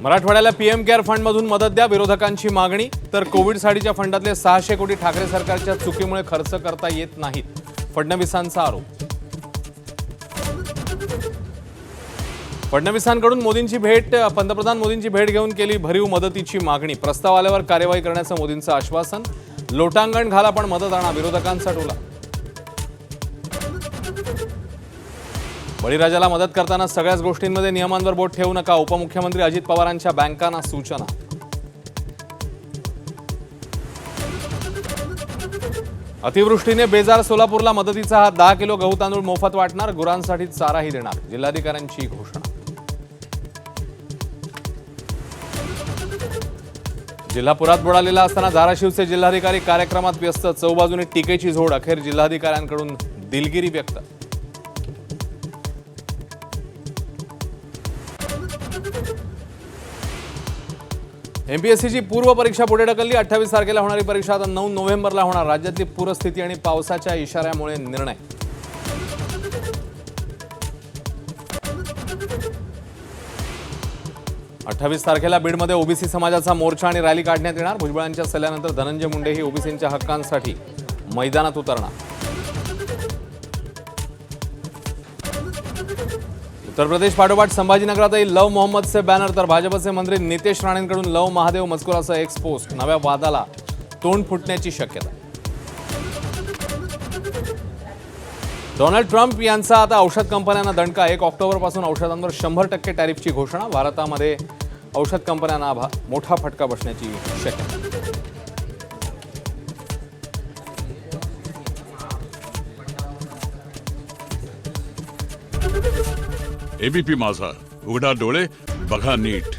मराठवाड्याला PM care फंडमधून मदत द्या, विरोधकांची मागणी. तर कोविडसाठीच्या फंडातले 600 कोटी ठाकरे सरकारच्या चुकीमुळे खर्च करता येत नाहीत, फडणवीसांचा आरोप. फडणवीसांकडून पंतप्रधान मोदींची भेट घेऊन केली भरीव मदतीची मागणी. प्रस्ताव आल्यावर कार्यवाही करण्याचं मोदींचं आश्वासन. लोटांगण घाला पण मदत आणा, विरोधकांचा टोला. बळीराजाला मदत करताना सगळ्याच गोष्टींमध्ये नियमांवर बोट ठेवू नका, उपमुख्यमंत्री अजित पवारांच्या बँकांना सूचना. अतिवृष्टीने बेजार सोलापूरला मदतीचा हात. 10 किलो गहू तांदूळ मोफत वाटणार, गुरांसाठी चाराही देणार, जिल्हाधिकाऱ्यांची घोषणा. जिल्हा पुरात बुडालेला असताना धाराशिवचे जिल्हाधिकारी कार्यक्रमात व्यस्त. चौबाजूने टीकेची झोड. अखेर जिल्हाधिकाऱ्यांकडून दिलगिरी व्यक्त. एमपीएससीची पूर्व परीक्षा पुढे ढकलली. 28 तारखेला होणारी परीक्षा आता 9 नोव्हेंबरला होणार. राज्यातली पूरस्थिती आणि पावसाच्या इशाऱ्यामुळे निर्णय. अठ्ठावीस तारखेला बीडमध्ये ओबीसी समाजाचा मोर्चा आणि रॅली काढण्यात येणार. भुजबळांच्या सल्ल्यानंतर धनंजय मुंडे ही ओबीसींच्या हक्कांसाठी मैदानात उतरणार. उत्तर प्रदेश पाठोपाठ संभाजीनगरातही लव मोहम्मदचे बॅनर. तर भाजपचे मंत्री नितेश राणेंकडून लव महादेव मजकुरासह एक्स पोस्ट. नव्या वादाला तोंड फुटण्याची शक्यता. डोनाल्ड ट्रम्प यांचा आता औषध कंपन्यांना दणका. 1 ऑक्टोबरपासून औषधांवर 100% टॅरिफची घोषणा. भारतामध्ये औषध कंपन्यांना मोठा फटका बसण्याची शक्यता. एबीपी माझा, उघडा डोळे बघा नीट.